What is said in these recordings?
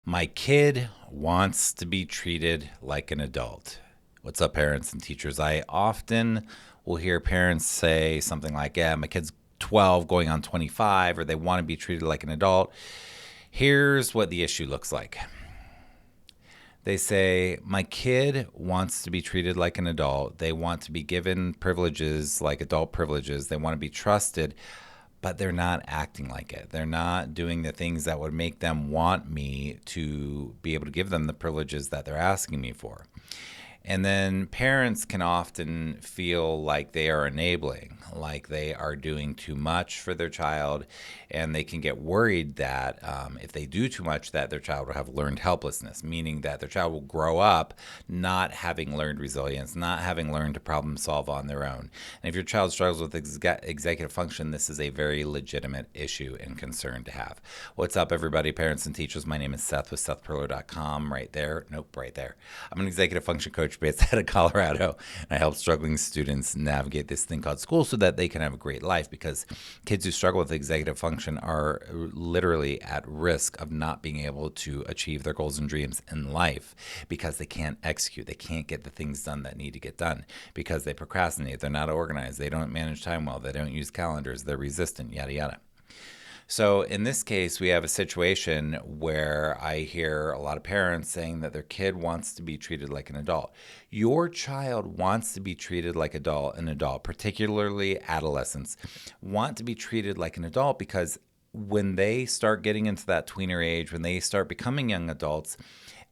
My kid wants to be treated like an adult. What's up, parents and teachers? I often will hear parents say something like, yeah, my kid's 12 going on 25, or they want to be treated like an adult. Here's what the issue looks like. They say, my kid wants to be treated like an adult. They want to be given privileges like adult privileges. They want to be trusted, but they're not acting like it. They're not doing the things that would make them want me to be able to give them the privileges that they're asking me for. And then parents can often feel like they are enabling, like they are doing too much for their child, and they can get worried that if they do too much, that their child will have learned helplessness, meaning that their child will grow up not having learned resilience, not having learned to problem solve on their own. And if your child struggles with executive function, this is a very legitimate issue and concern to have. What's up, everybody, parents and teachers? My name is Seth with SethPerler.com. Right there. Nope, right there. I'm an executive function coach based out of Colorado, and I help struggling students navigate this thing called school so that they can have a great life, because kids who struggle with executive function are literally at risk of not being able to achieve their goals and dreams in life because they can't execute. They can't get the things done that need to get done because they procrastinate. They're not organized. They don't manage time well. They don't use calendars. They're resistant, yada, yada. So in this case, we have a situation where I hear a lot of parents saying that their kid wants to be treated like an adult. Your child wants to be treated like an adult, particularly adolescents, want to be treated like an adult because when they start getting into that tweener age, when they start becoming young adults,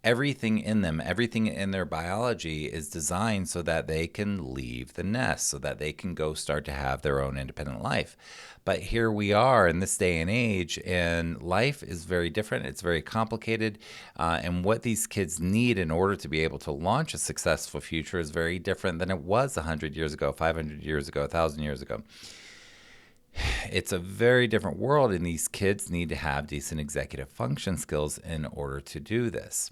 everything in them, everything in their biology is designed so that they can leave the nest, so that they can go start to have their own independent life. But here we are in this day and age, and life is very different. It's very complicated. And what these kids need in order to be able to launch a successful future is very different than it was 100 years ago, 500 years ago, 1,000 years ago. It's a very different world, and these kids need to have decent executive function skills in order to do this.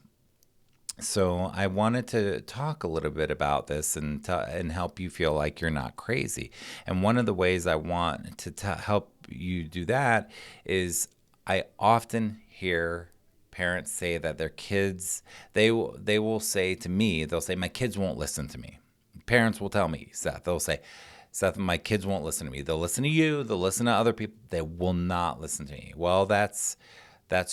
So I wanted to talk a little bit about this and help you feel like you're not crazy. And one of the ways I want to help you do that is I often hear parents say that their kids, they will say to me, they'll say, my kids won't listen to me. Parents will tell me, Seth, they'll say, Seth, my kids won't listen to me. They'll listen to you, they'll listen to other people, they will not listen to me. Well, that's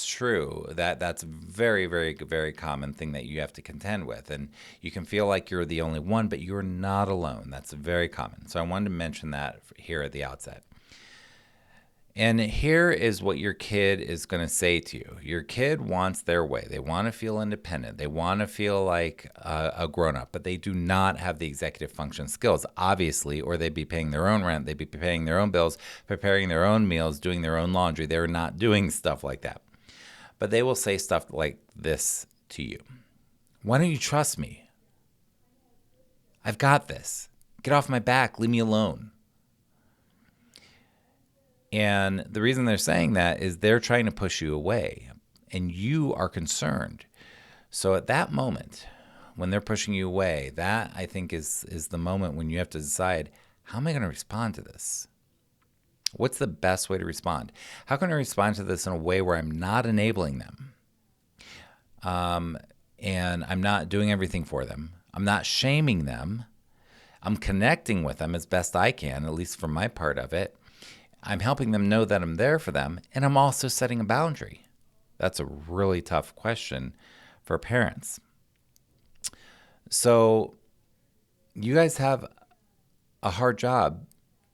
true. That's a very, very, very common thing that you have to contend with. And you can feel like you're the only one, but you're not alone. That's very common. So I wanted to mention that here at the outset. And here is what your kid is going to say to you. Your kid wants their way. They want to feel independent. They want to feel like a grown-up, but they do not have the executive function skills, obviously, or they'd be paying their own rent. They'd be paying their own bills, preparing their own meals, doing their own laundry. They're not doing stuff like that. But they will say stuff like this to you. Why don't you trust me? I've got this. Get off my back. Leave me alone. And the reason they're saying that is they're trying to push you away, and you are concerned. So at that moment, when they're pushing you away, that I think is the moment when you have to decide, how am I going to respond to this? What's the best way to respond? How can I respond to this in a way where I'm not enabling them? And I'm not doing everything for them. I'm not shaming them. I'm connecting with them as best I can, at least for my part of it. I'm helping them know that I'm there for them. And I'm also setting a boundary. That's a really tough question for parents. So you guys have a hard job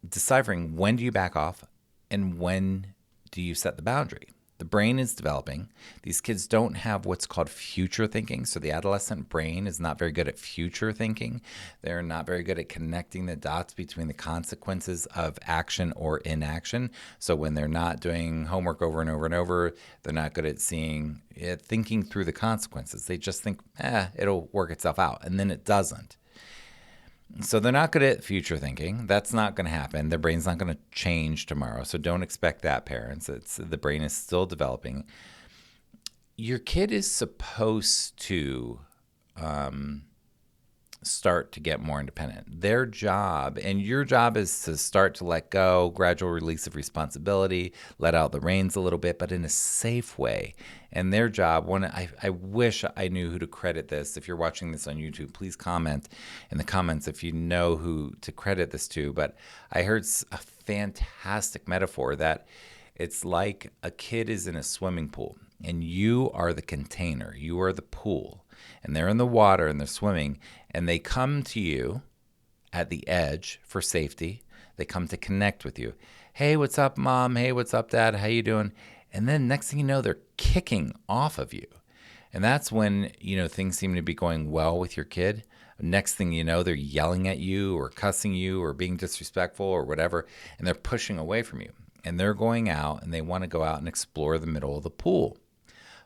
deciphering when do you back off and when do you set the boundary. The brain is developing. These kids don't have what's called future thinking. So the adolescent brain is not very good at future thinking. They're not very good at connecting the dots between the consequences of action or inaction. So when they're not doing homework over and over and over, they're not good at thinking through the consequences. They just think, it'll work itself out. And then it doesn't. So they're not good at future thinking. That's not going to happen. Their brain's not going to change tomorrow. So don't expect that, parents. The brain is still developing. Your kid is supposed to start to get more independent. Their job and your job is to start to let go, gradual release of responsibility, let out the reins a little bit, but in a safe way. And their job, I wish I knew who to credit this. If you're watching this on YouTube, please comment in the comments if you know who to credit this to. But I heard a fantastic metaphor that it's like a kid is in a swimming pool and you are the container, you are the pool, and they're in the water and they're swimming, and they come to you at the edge for safety. They come to connect with you. Hey, what's up, Mom? Hey, what's up, Dad? How you doing? And then next thing you know, they're kicking off of you. And that's when, things seem to be going well with your kid. Next thing you know, they're yelling at you or cussing you or being disrespectful or whatever, and they're pushing away from you. And they're going out and they want to go out and explore the middle of the pool.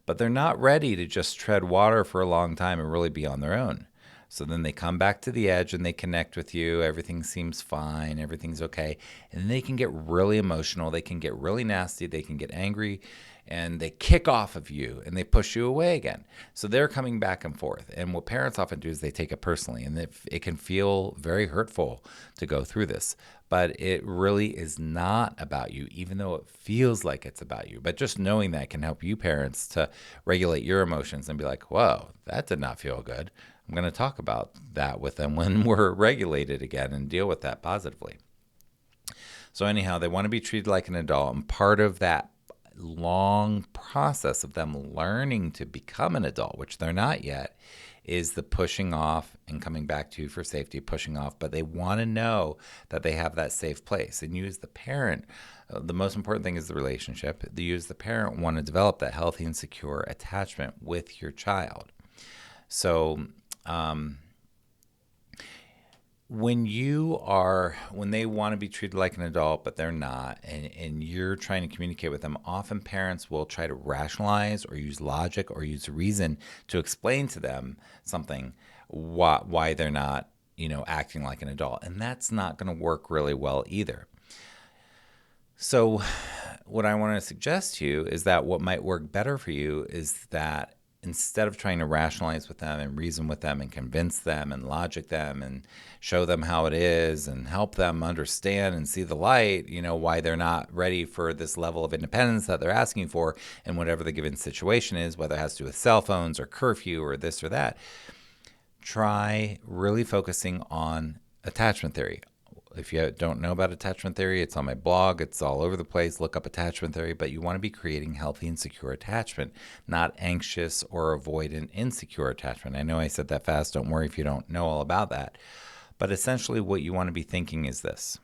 But they're not ready to just tread water for a long time and really be on their own. So then they come back to the edge and they connect with you. Everything seems fine. Everything's okay. And they can get really emotional. They can get really nasty. They can get angry. And they kick off of you and they push you away again. So they're coming back and forth. And what parents often do is they take it personally. And it can feel very hurtful to go through this. But it really is not about you, even though it feels like it's about you. But just knowing that can help you parents to regulate your emotions and be like, whoa, that did not feel good. I'm going to talk about that with them when we're regulated again and deal with that positively. So anyhow, they want to be treated like an adult. And part of that long process of them learning to become an adult, which they're not yet, is the pushing off and coming back to you for safety, pushing off. But they want to know that they have that safe place. And you as the parent, the most important thing is the relationship. You as the parent want to develop that healthy and secure attachment with your child. So when they want to be treated like an adult, but they're not, and you're trying to communicate with them, often parents will try to rationalize or use logic or use reason to explain to them something, why they're not, acting like an adult. And that's not going to work really well either. So what I want to suggest to you is that what might work better for you is that instead of trying to rationalize with them and reason with them and convince them and logic them and show them how it is and help them understand and see the light, why they're not ready for this level of independence that they're asking for in whatever the given situation is, whether it has to do with cell phones or curfew or this or that, try really focusing on attachment theory. If you don't know about attachment theory, it's on my blog. It's all over the place. Look up attachment theory. But you want to be creating healthy and secure attachment, not anxious or avoidant insecure attachment. I know I said that fast. Don't worry if you don't know all about that. But essentially what you want to be thinking is this.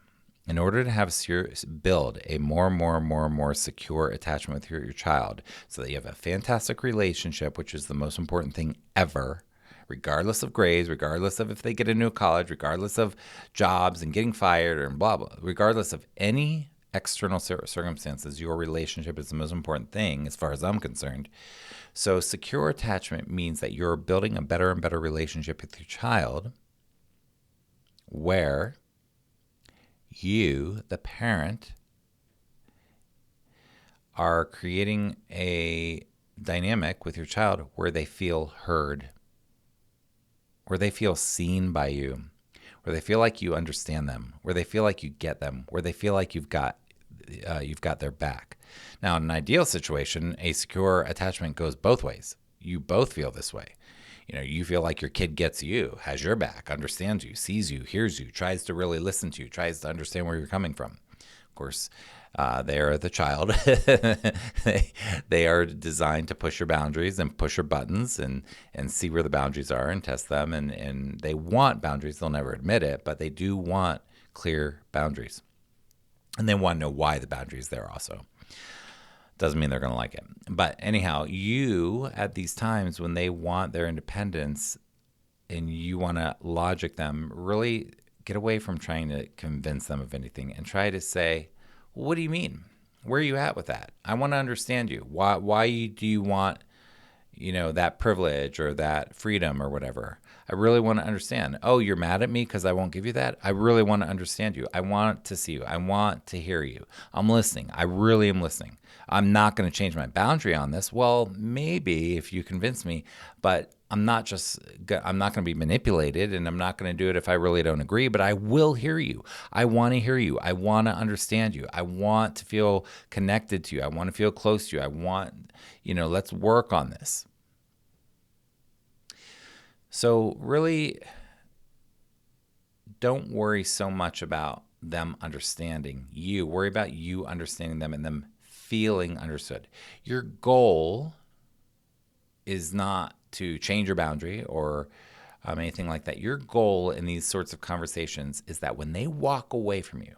In order to build a more secure attachment with your child so that you have a fantastic relationship, which is the most important thing ever, regardless of grades, regardless of if they get into a college, regardless of jobs and getting fired or blah, blah, regardless of any external circumstances, your relationship is the most important thing as far as I'm concerned. So secure attachment means that you're building a better and better relationship with your child where you, the parent, are creating a dynamic with your child where they feel heard, where they feel seen by you, where they feel like you understand them, where they feel like you get them, where they feel like you've got their back. Now, in an ideal situation, a secure attachment goes both ways. You both feel this way. You feel like your kid gets you, has your back, understands you, sees you, hears you, tries to really listen to you, tries to understand where you're coming from. Of course, they are the child. they are designed to push your boundaries and push your buttons and see where the boundaries are and test them. And they want boundaries. They'll never admit it, but they do want clear boundaries. And they want to know why the boundary is there also. Doesn't mean they're going to like it. But anyhow, you, at these times when they want their independence and you want to logic them, really get away from trying to convince them of anything and try to say, well, what do you mean? Where are you at with that? I want to understand you. Why do you want, that privilege or that freedom or whatever? I really want to understand. Oh, you're mad at me because I won't give you that? I really want to understand you. I want to see you. I want to hear you. I'm listening. I really am listening. I'm not going to change my boundary on this. Well, maybe if you convince me, but I'm not going to be manipulated, and I'm not going to do it if I really don't agree, but I will hear you. I want to hear you. I want to understand you. I want to feel connected to you. I want to feel close to you. I want, let's work on this. So really, don't worry so much about them understanding you. Worry about you understanding them and them feeling understood. Your goal is not to change your boundary or anything like that. Your goal in these sorts of conversations is that when they walk away from you,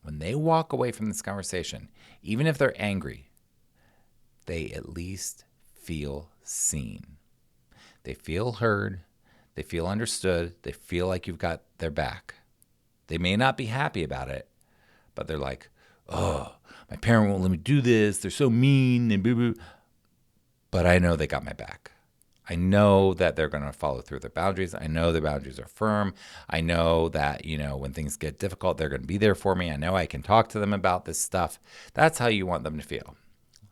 when they walk away from this conversation, even if they're angry, they at least feel seen. They feel heard. They feel understood. They feel like you've got their back. They may not be happy about it, but they're like, oh, my parent won't let me do this. They're so mean and boo-boo. But I know they got my back. I know that they're going to follow through their boundaries. I know their boundaries are firm. I know that, when things get difficult, they're going to be there for me. I know I can talk to them about this stuff. That's how you want them to feel.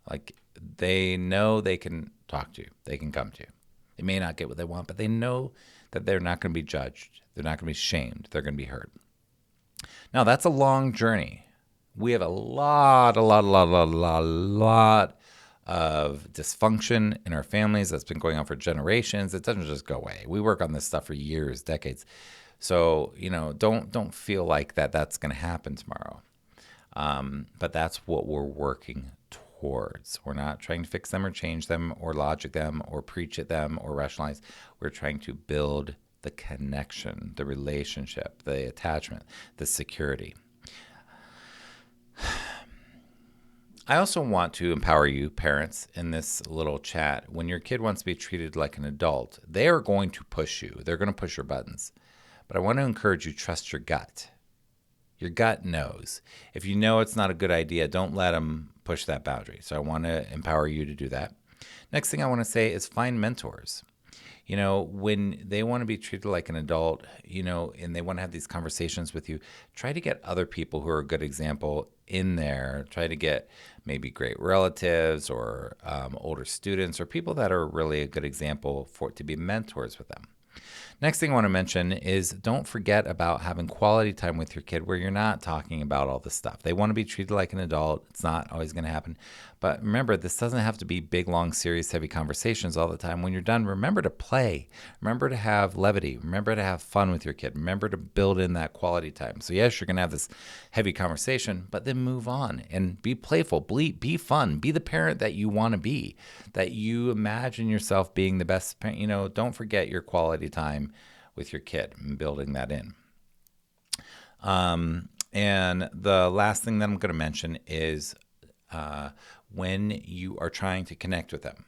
Like they know they can talk to you. They can come to you. They may not get what they want, but they know that they're not going to be judged. They're not going to be shamed. They're going to be heard. Now, that's a long journey. We have a lot of dysfunction in our families that's been going on for generations. It doesn't just go away. We work on this stuff for years, decades. So, don't feel like that's going to happen tomorrow. But that's what we're working towards. We're not trying to fix them or change them or logic them or preach at them or rationalize. We're trying to build the connection, the relationship, the attachment, the security. I also want to empower you, parents, in this little chat. When your kid wants to be treated like an adult, they are going to push you. They're going to push your buttons. But I want to encourage you, trust your gut. Your gut knows. If you know it's not a good idea, don't let them push that boundary. So I want to empower you to do that. Next thing I want to say is find mentors. When they want to be treated like an adult, and they want to have these conversations with you, try to get other people who are a good example in there. Try to get maybe great relatives or older students or people that are really a good example to be mentors with them. Next thing I want to mention is don't forget about having quality time with your kid where you're not talking about all this stuff. They want to be treated like an adult. It's not always going to happen. But remember, this doesn't have to be big, long, serious, heavy conversations all the time. When you're done, remember to play. Remember to have levity. Remember to have fun with your kid. Remember to build in that quality time. So yes, you're going to have this heavy conversation, but then move on and be playful, be fun, be the parent that you want to be, that you imagine yourself being the best parent. Don't forget your quality time with your kid and building that in. And the last thing that I'm going to mention is when you are trying to connect with them.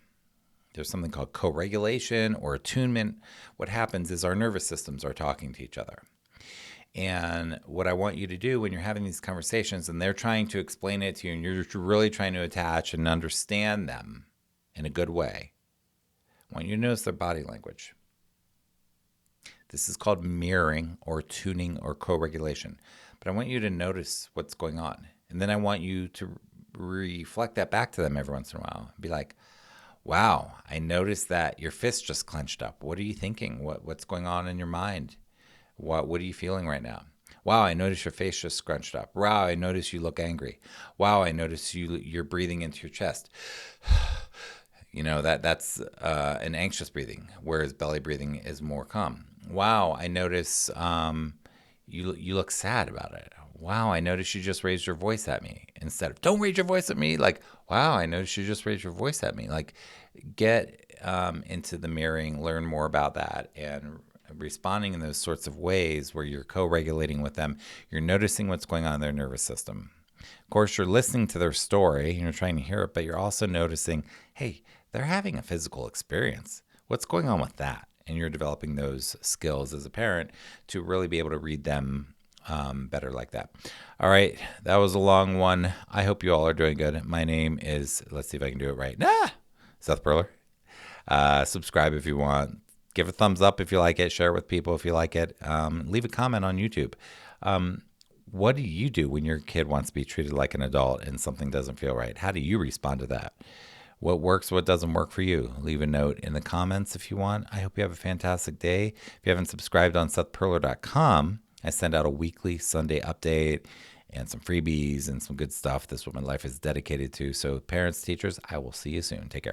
There's something called co-regulation or attunement. What happens is our nervous systems are talking to each other. And what I want you to do when you're having these conversations and they're trying to explain it to you and you're really trying to attach and understand them in a good way, I want you to notice their body language. This is called mirroring or tuning or co-regulation. But I want you to notice what's going on. And then I want you to reflect that back to them every once in a while. Be like, wow, I noticed that your fist just clenched up. What are you thinking? What's going on in your mind? What are you feeling right now? Wow, I noticed your face just scrunched up. Wow, I noticed you look angry. Wow, I noticed you're breathing into your chest. That's an anxious breathing, whereas belly breathing is more calm. Wow, I notice you look sad about it. Wow, I noticed you just raised your voice at me. Instead of, don't raise your voice at me, like, wow, I noticed you just raised your voice at me. Like, get into the mirroring, learn more about that, and responding in those sorts of ways where you're co-regulating with them. You're noticing what's going on in their nervous system. Of course, you're listening to their story, and you're trying to hear it, but you're also noticing, hey, they're having a physical experience. What's going on with that? And you're developing those skills as a parent to really be able to read them better like that. All right, that was a long one. I hope you all are doing good. My name is, let's see if I can do it right. Seth Perler. Subscribe if you want. Give a thumbs up if you like it. Share it with people if you like it. Leave a comment on YouTube. What do you do when your kid wants to be treated like an adult and something doesn't feel right? How do you respond to that? What works, what doesn't work for you? Leave a note in the comments if you want. I hope you have a fantastic day. If you haven't subscribed on SethPerler.com, I send out a weekly Sunday update and some freebies and some good stuff. This is what my life is dedicated to. So parents, teachers, I will see you soon. Take care.